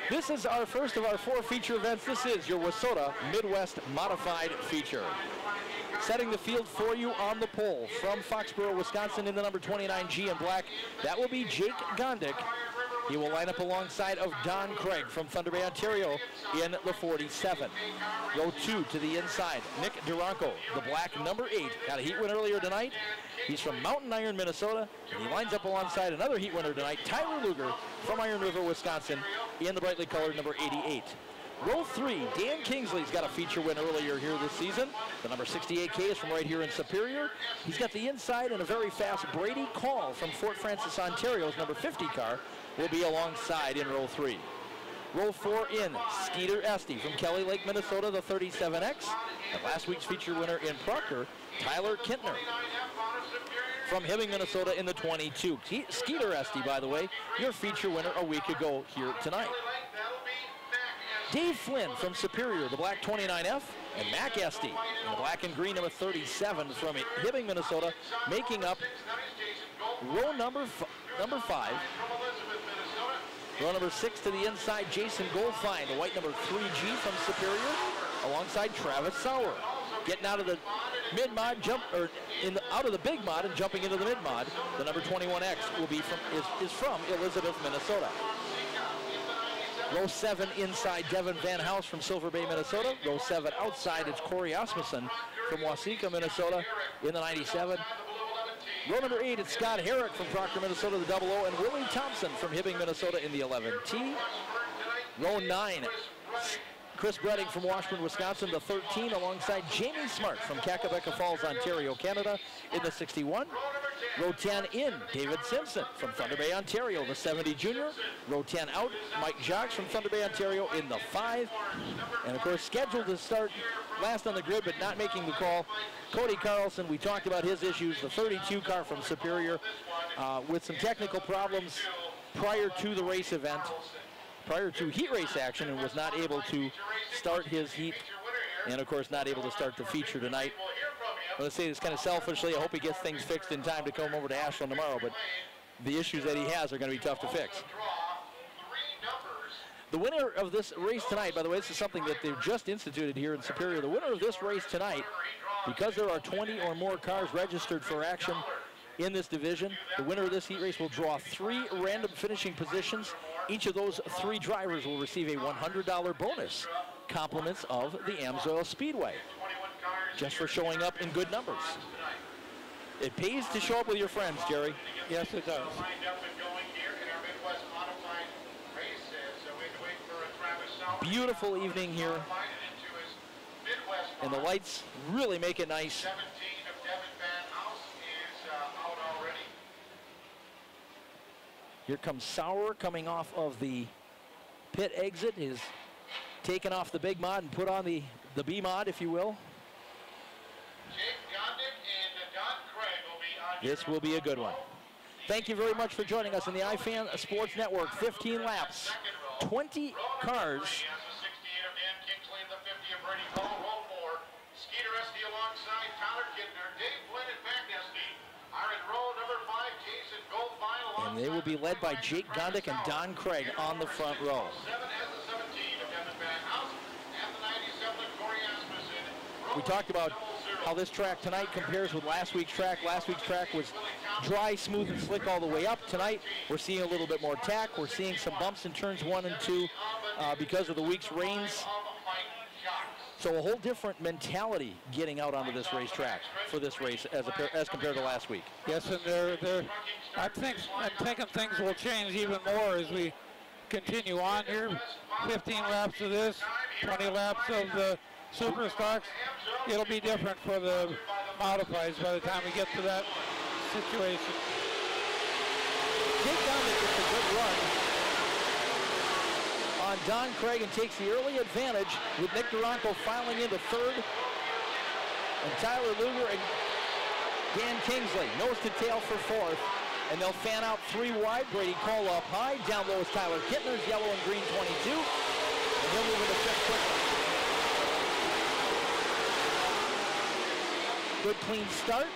This is our first of our 4 feature events. This is your Wissota Midwest Modified Feature. Setting the field for you on the pole from Foxborough, Wisconsin in the number 29G in black. That will be Jake Gondik. He will line up alongside of Don Craig from Thunder Bay, Ontario in the 47. Row 2 to the inside, Nick Duranko, the black number 8. Got a heat win earlier tonight. He's from Mountain Iron, Minnesota. And he lines up alongside another heat winner tonight, Tyler Luger from Iron River, Wisconsin in the brightly colored number 88. Row 3, Dan Kingsley's got a feature win earlier here this season. The number 68K is from right here in Superior. He's got the inside and a very fast Brady Call from Fort Francis, Ontario's number 50 car will be alongside in row 3. Row 4 in, Skeeter Esty from Kelly Lake, Minnesota, the 37X. And last week's feature winner in Proctor, Tyler Kintner from Hibbing, Minnesota in the 22. Skeeter Esty, by the way, your feature winner a week ago here tonight. Dave Flynn from Superior, the black 29F, and Mac Esty in the black and green number 37 from Hibbing, Minnesota, making up row number 5. Row number 6 to the inside, Jason Goldfine, the white number 3G from Superior, alongside Travis Sauer. Getting out of the mid-mod, out of the big mod and jumping into the mid-mod. The number 21X will be is from Elizabeth, Minnesota. Row 7 inside, Devin Van House from Silver Bay, Minnesota. Row 7 outside, it's Corey Asmussen from Waseca, Minnesota in the 97. Row number 8, it's Scott Herrick from Proctor, Minnesota, the 00, and Willie Thompson from Hibbing, Minnesota in the 11T. Row 9, Chris Bredding from Washburn, Wisconsin, the 13, alongside Jamie Smart from Kakabeka Falls, Ontario, Canada in the 61. Row 10 in, David Simpson from Thunder Bay, Ontario, the 70 junior. Row 10 out, Mike Jacques from Thunder Bay, Ontario in the 5. And of course, scheduled to start last on the grid, but not making the call, Cody Carlson. We talked about his issues, the 32 car from Superior, with some technical problems prior to the race event, prior to heat race action, and was not able to start his heat, and of course not able to start the feature tonight. I'm going to say this kind of selfishly. I hope he gets things fixed in time to come over to Ashland tomorrow, but the issues that he has are going to be tough to fix. The winner of this race tonight, by the way, this is something that they've just instituted here in Superior. The winner of this race tonight, because there are 20 or more cars registered for action in this division, the winner of this heat race will draw 3 random finishing positions. Each of those 3 drivers will receive a $100 bonus, compliments of the Amsoil Speedway, just for showing up in good numbers. It pays to show up with your friends, Jerry. Yes, it does. Beautiful evening here, and the lights really make it nice. Here comes Sauer coming off of the pit exit. He's taken off the big mod and put on the B mod, if you will. This will be a good one. Thank you very much for joining us in the iFan Sports Network. 15 laps, 20 cars. And they will be led by Jake Gondik and Don Craig on the front row. We talked about how this track tonight compares with last week's track. Last week's track was dry, smooth, and slick all the way up. Tonight, we're seeing a little bit more tack. We're seeing some bumps in turns 1 and 2 because of the week's rains. So a whole different mentality getting out onto this racetrack for this race as compared to last week. Yes, and I'm thinking things will change even more as we continue on here. 15 laps of this, 20 laps of the Super Stocks. It'll be different for the modifieds by the time we get to that situation. Jake Gondik gets a good run on Don Craig and takes the early advantage with Nick Duranko filing into 3rd. And Tyler Luger and Dan Kingsley nose to tail for 4th. And they'll fan out 3 wide. Brady Cole up high. Down low is Tyler Kittner's yellow and green 22. And he'll move into 5th quickly. Good clean start.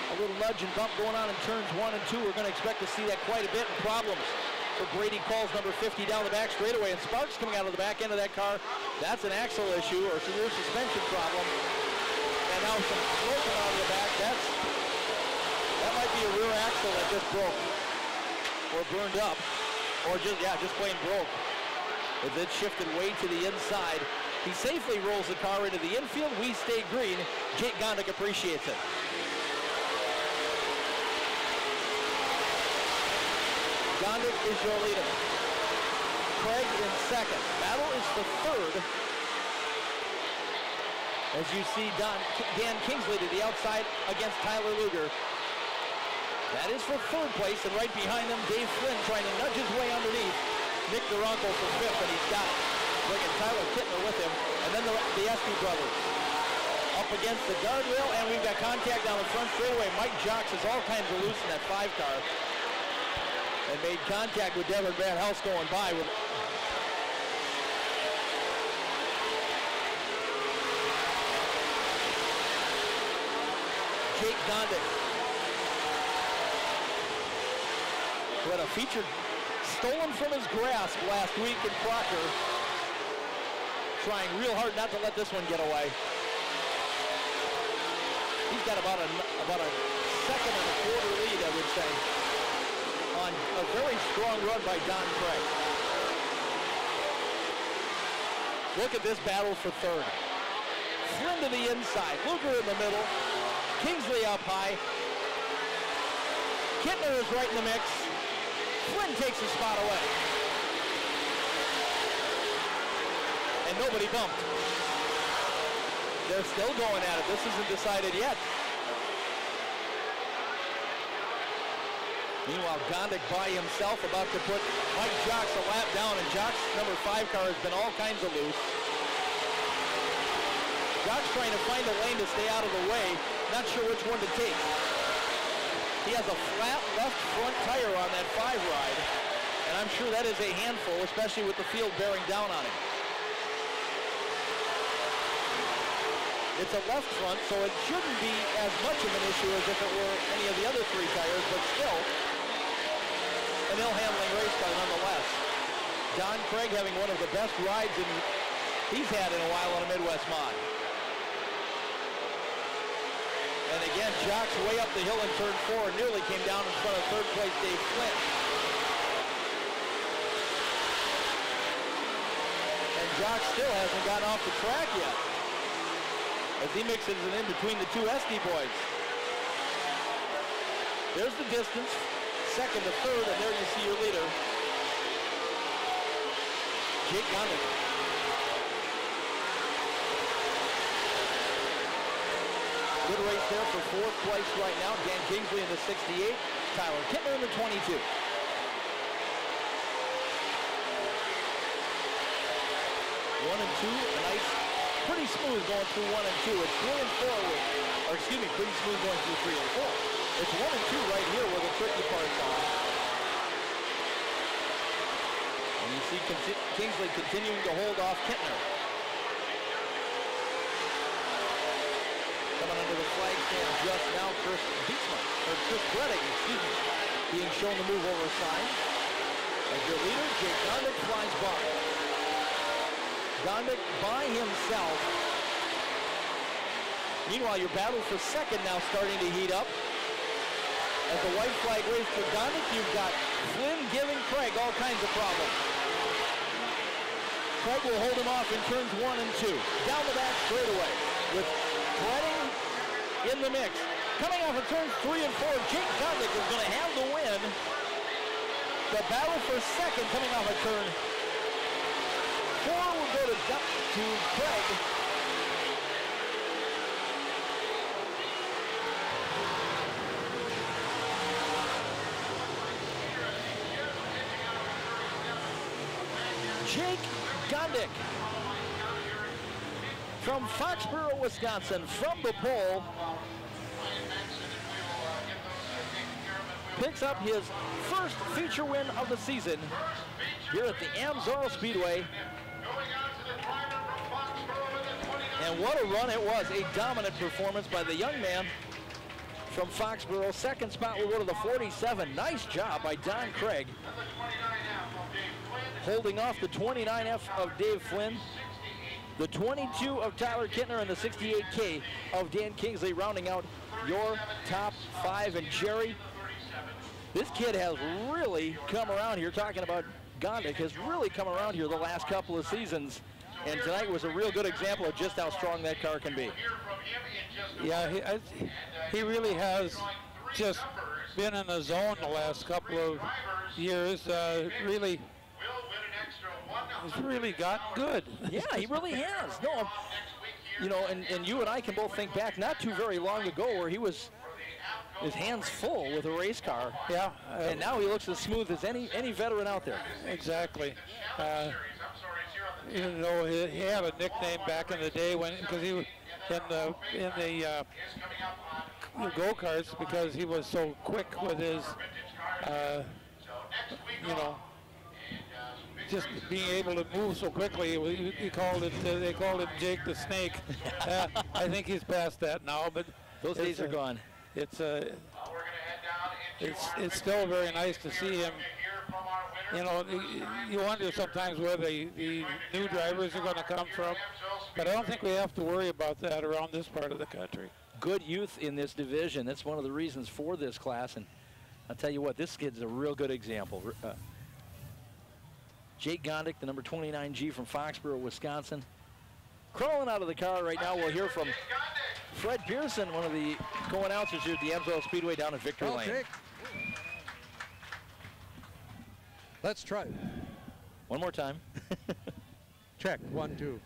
A little nudge and bump going on in turns 1 and 2. We're going to expect to see that quite a bit. Problems for Brady Coles, number 50, down the back straightaway, and Sparks coming out of the back end of that car. That's an axle issue or severe suspension problem. And now some smoke coming out of the back. That might be a rear axle that just broke or burned up, or just plain broke. As it shifted way to the inside. He safely rolls the car into the infield. We stay green. Jake Gondik appreciates it. Gondik is your leader. Craig in second. Battle is for third. As you see Dan Kingsley to the outside against Tyler Luger. That is for third place, and right behind them, Dave Flynn trying to nudge his way underneath. Nick Duranko for fifth, and he's got it. Bringing Tyler Kittner with him, and then the Esty brothers. Up against the guardrail, and we've got contact down the front straightaway. Mike Jocks is all kinds of loose in that 5 car. And made contact with Devin Van House going by. Jake Gondik, who had a feature stolen from his grasp last week in Proctor. Trying real hard not to let this one get away. He's got about a second and a quarter lead, I would say, on a very strong run by Don Craig. Look at this battle for third. Flynn to the inside, Luger in the middle, Kingsley up high. Kittner is right in the mix. Flynn takes the spot away. And nobody bumped. They're still going at it. This isn't decided yet. Meanwhile, Gondik by himself about to put Mike Jocks a lap down, and Jocks' number 5 car has been all kinds of loose. Jocks trying to find a lane to stay out of the way, not sure which one to take. He has a flat left front tire on that 5 ride, and I'm sure that is a handful, especially with the field bearing down on him. It's a left front, so it shouldn't be as much of an issue as if it were any of the other 3 tires, but still, an ill-handling race car nonetheless. Don Craig having one of the best rides he's had in a while on a Midwest mod. And again, Jocks way up the hill in turn 4, nearly came down in front of third place Dave Flynn. And Jocks still hasn't gotten off the track yet, as he mixes it in between the 2 SD boys. There's the distance, second to third, and there you see your leader, Jake Gondik. Good race there for 4th place right now. Dan Kingsley in the 68, Tyler Kittner in the 22. 1 and 2, a nice, pretty smooth going through 1 and 2. It's 3 and 4, pretty smooth going through 3 and 4. It's 1 and 2 right here where the tricky parts are. And you see Kingsley continuing to hold off Kittner. Coming under the flag stand just now, Chris Breding, being shown to move over a sign. As your leader, Jake Gondik flies by. Gondik by himself. Meanwhile, your battle for second now starting to heat up. As the white flag waves for Gondik, you've got Flynn giving Craig all kinds of problems. Craig will hold him off in turns 1 and 2. Down the back straightaway with Breding in the mix. Coming off of turns 3 and 4, Jake Gondik is going to have the win. The battle for second coming off of turn 4 will go to Craig. Jake Gondik from Foxborough, Wisconsin, from the pole, picks up his first feature win of the season here at the Amsoil Speedway. And what a run it was, a dominant performance by the young man from Foxborough. Second spot will go to the 47. Nice job by Don Craig. holding off the 29F of Dave Flynn, the 22 of Tyler Kittner, and the 68K of Dan Kingsley, rounding out your top 5. And Jerry, this kid has really come around here. Talking about Gondik, has really come around here the last couple of seasons. And tonight was a real good example of just how strong that car can be. Yeah, he really has just been in the zone the last couple of years. Really, he's really got good. Yeah, he really has. No, you know, and you and I can both think back not too very long ago where he was his hands full with a race car. Yeah. And now he looks as smooth as any veteran out there. Exactly. You know, he had a nickname back in the day because he was in the go-karts, because he was so quick with his, you know, just being able to move so quickly. They called him Jake the Snake. I think he's past that now, but those days are gone. It's still very nice to see him. You know, you wonder sometimes where the new drivers are going to come from, but I don't think we have to worry about that around this part of the country. Good youth in this division. That's one of the reasons for this class, and I'll tell you what, this kid's a real good example. Jake Gondik, the number 29G from Foxborough, Wisconsin. Crawling out of the car right now, we'll hear from Fred Pearson, one of the co-announcers here at the Amsoil Speedway down at Victory Lane. Let's try it. One more time. Check, 1, 2.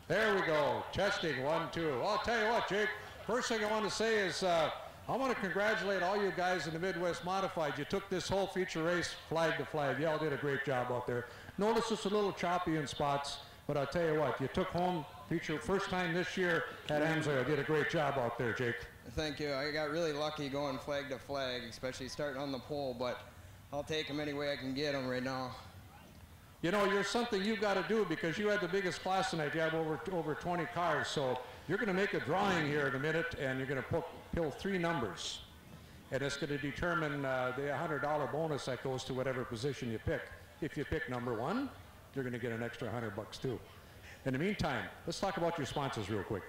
There we go, testing, 1, 2. I'll tell you what, Jake, first thing I want to say is I want to congratulate all you guys in the Midwest Modified. You took this whole feature race flag to flag. Y'all did a great job out there. Notice it's a little choppy in spots, but I'll tell you what, you took home feature first time this year at Amsoil. Did a great job out there, Jake. Thank you. I got really lucky going flag to flag, especially starting on the pole, but I'll take them any way I can get them right now. You know, you're something you've got to do because you had the biggest class tonight. You have over 20 cars, so you're going to make a drawing here in a minute, and you're going to pull 3 numbers. And it's going to determine the $100 bonus that goes to whatever position you pick. If you pick number 1, you're going to get an extra $100 too. In the meantime, let's talk about your sponsors real quick.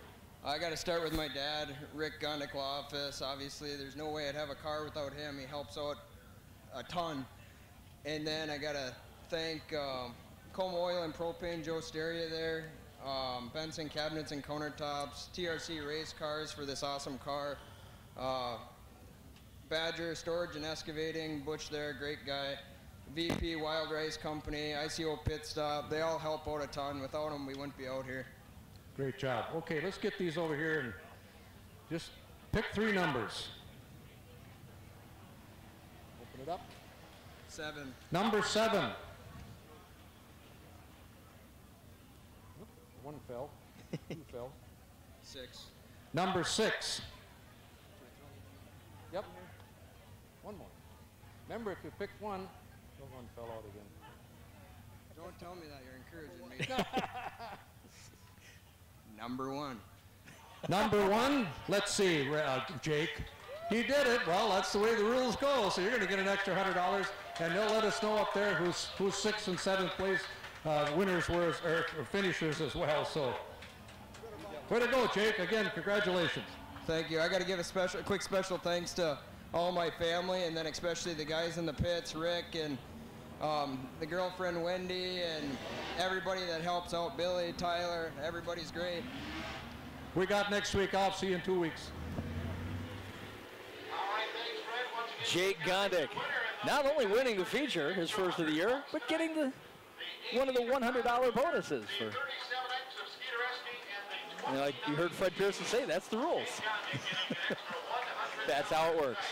I got to start with my dad, Rick Gondik Law Office. Obviously, there's no way I'd have a car without him. He helps out a ton. And then I got to thank Como Oil and Propane, Joe Steria there, Benson Cabinets and Countertops, TRC Race Cars for this awesome car, Badger Storage and Excavating, Butch there, great guy, VP Wild Rice Company, ICO Pit Stop. They all help out a ton. Without them, we wouldn't be out here. Great job. Okay, let's get these over here and just pick 3 numbers. Open it up. 7. Number 7. 1 fell. 2 fell. 6. Number 6. Yep. 1 more. Remember, if you pick 1, the 1 fell out again. Don't tell me that. You're encouraging me. Number 1. Number 1. Let's see, Jake. He did it. Well, that's the way the rules go. So you're going to get an extra $100, and they'll let us know up there who's 6th and 7th place winners were or finishers as well. So way to go, Jake. Again, congratulations. Thank you. I got to give a quick special thanks to all my family, and then especially the guys in the pits, Rick and the girlfriend Wendy, and everybody that helps out, Billy, Tyler. Everybody's great. We got next week off. See you in 2 weeks. Jake Gondik, not only winning the feature, his first of the year, but getting one of the $100 bonuses. Like you heard Fred Pearson say, that's the rules. That's how it works.